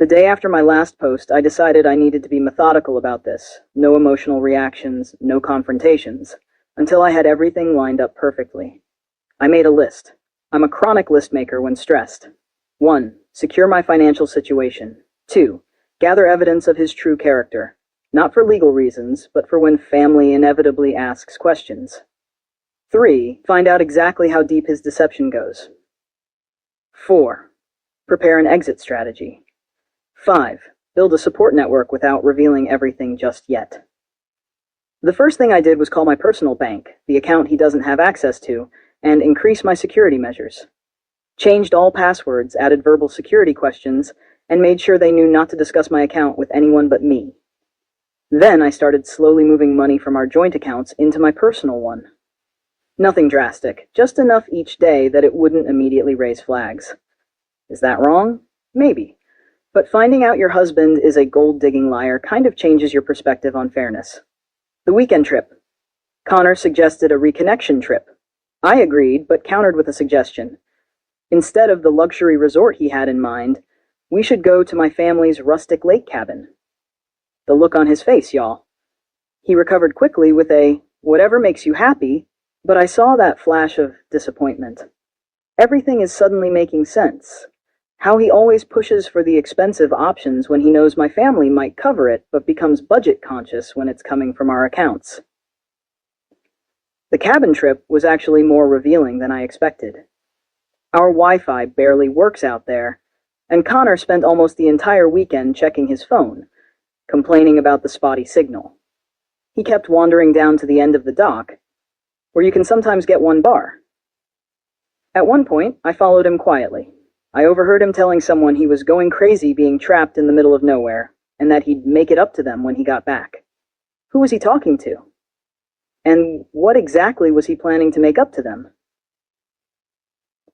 The day after my last post, I decided I needed to be methodical about this. No emotional reactions, no confrontations, until I had everything lined up perfectly. I made a list. I'm a chronic list maker when stressed. 1. Secure my financial situation. 2. Gather evidence of his true character. Not for legal reasons, but for when family inevitably asks questions. 3. Find out exactly how deep his deception goes. 4. Prepare an exit strategy. 5. Build a support network without revealing everything just yet. The first thing I did was call my personal bank, the account he doesn't have access to, and increase my security measures. Changed all passwords, added verbal security questions, and made sure they knew not to discuss my account with anyone but me. Then I started slowly moving money from our joint accounts into my personal one. Nothing drastic, just enough each day that it wouldn't immediately raise flags. Is that wrong? Maybe. But finding out your husband is a gold-digging liar kind of changes your perspective on fairness. The weekend trip. Connor suggested a reconnection trip. I agreed, but countered with a suggestion. Instead of the luxury resort he had in mind, we should go to my family's rustic lake cabin. The look on his face, y'all. He recovered quickly with a, "Whatever makes you happy," but I saw that flash of disappointment. Everything is suddenly making sense. How he always pushes for the expensive options when he knows my family might cover it, but becomes budget conscious when it's coming from our accounts. The cabin trip was actually more revealing than I expected. Our Wi-Fi barely works out there, and Connor spent almost the entire weekend checking his phone, complaining about the spotty signal. He kept wandering down to the end of the dock, where you can sometimes get one bar. At one point, I followed him quietly. I overheard him telling someone he was going crazy being trapped in the middle of nowhere, and that he'd make it up to them when he got back. Who was he talking to? And what exactly was he planning to make up to them?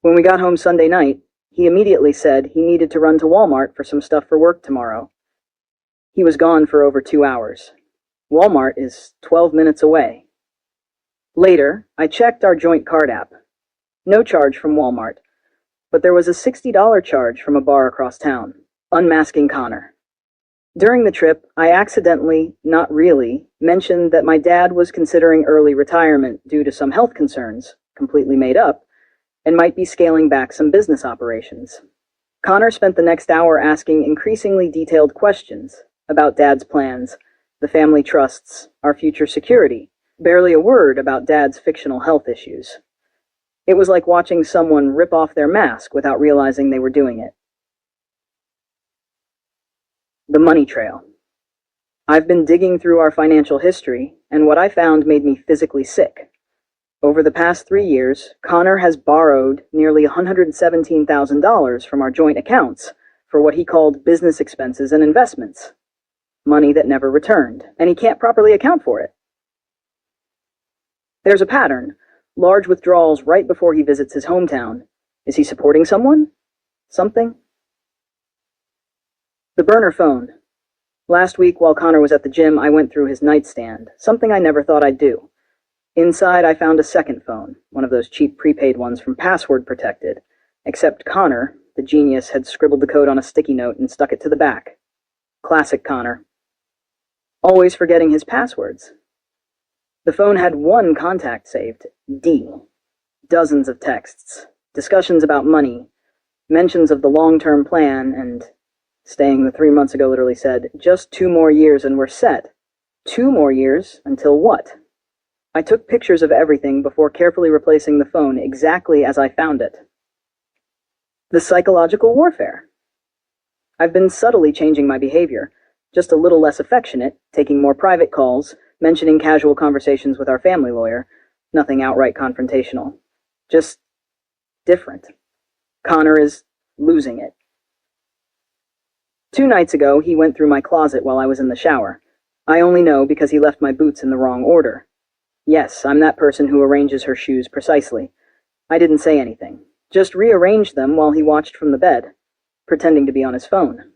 When we got home Sunday night, he immediately said he needed to run to Walmart for some stuff for work tomorrow. He was gone for over 2 hours. Walmart is 12 minutes away. Later, I checked our joint card app. No charge from Walmart, but there was a $60 charge from a bar across town, unmasking Connor. During the trip, I accidentally, not really, mentioned that my dad was considering early retirement due to some health concerns, completely made up, and might be scaling back some business operations. Connor spent the next hour asking increasingly detailed questions about Dad's plans, the family trusts, our future security, barely a word about Dad's fictional health issues. It was like watching someone rip off their mask without realizing they were doing it. The money trail. I've been digging through our financial history, and what I found made me physically sick. Over the past 3 years, Connor has borrowed nearly $117,000 from our joint accounts for what he called business expenses and investments. Money that never returned, and he can't properly account for it. There's a pattern. Large withdrawals right before he visits his hometown. Is he supporting someone? Something? The burner phone. Last week, while Connor was at the gym, I went through his nightstand, something I never thought I'd do. Inside, I found a second phone, one of those cheap prepaid ones from Password Protected, except Connor, the genius, had scribbled the code on a sticky note and stuck it to the back. Classic Connor. Always forgetting his passwords. The phone had one contact saved, D. Dozens of texts, discussions about money, mentions of the long-term plan, and staying the 3 months ago literally said, "Just 2 more years and we're set." 2 more years until what? I took pictures of everything before carefully replacing the phone exactly as I found it. The psychological warfare. I've been subtly changing my behavior, just a little less affectionate, taking more private calls, mentioning casual conversations with our family lawyer, nothing outright confrontational. Just different. Connor is losing it. 2 nights ago, he went through my closet while I was in the shower. I only know because he left my boots in the wrong order. Yes, I'm that person who arranges her shoes precisely. I didn't say anything, just rearranged them while he watched from the bed, pretending to be on his phone.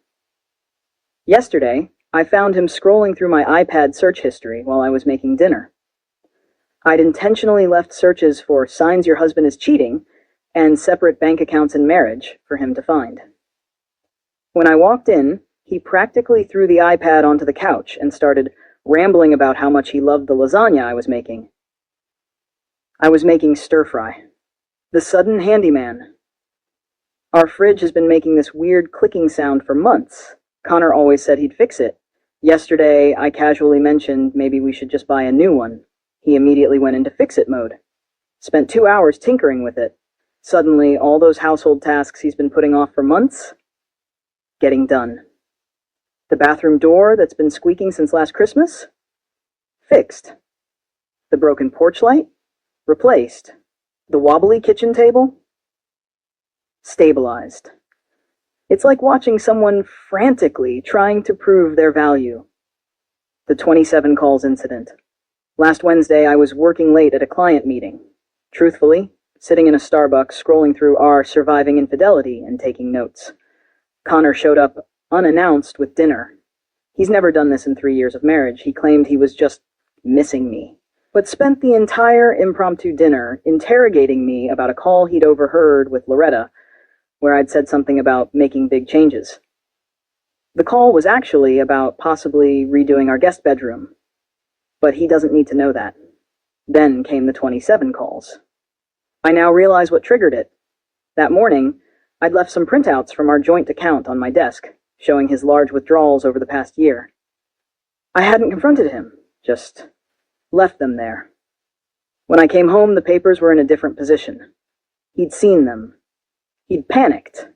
Yesterday, I found him scrolling through my iPad search history while I was making dinner. I'd intentionally left searches for signs your husband is cheating and separate bank accounts in marriage for him to find. When I walked in, he practically threw the iPad onto the couch and started rambling about how much he loved the lasagna I was making. I was making stir-fry. The sudden handyman. Our fridge has been making this weird clicking sound for months. Connor always said he'd fix it. Yesterday, I casually mentioned maybe we should just buy a new one. He immediately went into fix-it mode. Spent 2 hours tinkering with it. Suddenly, all those household tasks he's been putting off for months, getting done. The bathroom door that's been squeaking since last Christmas, fixed. The broken porch light, replaced. The wobbly kitchen table, stabilized. It's like watching someone frantically trying to prove their value. The 27 calls incident. Last Wednesday, I was working late at a client meeting. Truthfully, sitting in a Starbucks, scrolling through our surviving infidelity and taking notes. Connor showed up unannounced with dinner. He's never done this in 3 years of marriage. He claimed he was just missing me, but spent the entire impromptu dinner interrogating me about a call he'd overheard with Loretta, where I'd said something about making big changes. The call was actually about possibly redoing our guest bedroom, but he doesn't need to know that. Then came the 27 calls. I now realize what triggered it. That morning, I'd left some printouts from our joint account on my desk, showing his large withdrawals over the past year. I hadn't confronted him, just left them there. When I came home, the papers were in a different position. He'd seen them. He'd panicked.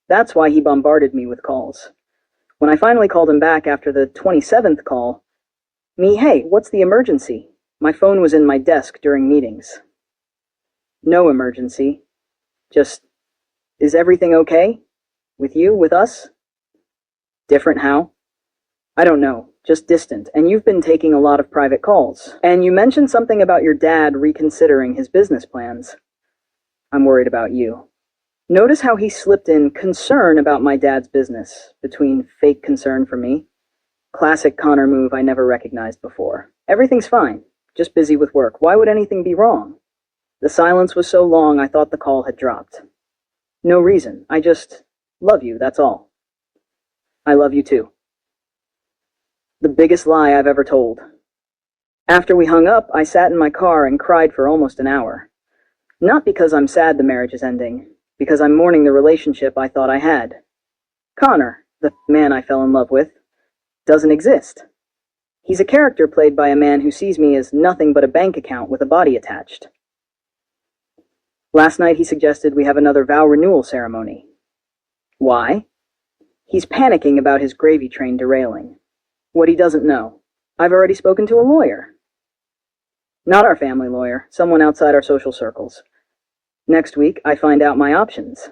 That's why he bombarded me with calls. When I finally called him back after the 27th call, hey, what's the emergency? My phone was in my desk during meetings. No emergency. Just, is everything okay? With you, with us? Different how? I don't know, just distant, and you've been taking a lot of private calls. And you mentioned something about your dad reconsidering his business plans. I'm worried about you. Notice how he slipped in concern about my dad's business, between fake concern for me. Classic Connor move I never recognized before. Everything's fine, just busy with work. Why would anything be wrong? The silence was so long I thought the call had dropped. No reason, I just love you, that's all. I love you too. The biggest lie I've ever told. After we hung up, I sat in my car and cried for almost an hour. Not because I'm sad the marriage is ending, because I'm mourning the relationship I thought I had. Connor, the man I fell in love with, doesn't exist. He's a character played by a man who sees me as nothing but a bank account with a body attached. Last night he suggested we have another vow renewal ceremony. Why? He's panicking about his gravy train derailing. What he doesn't know, I've already spoken to a lawyer. Not our family lawyer, someone outside our social circles. Next week, I find out my options.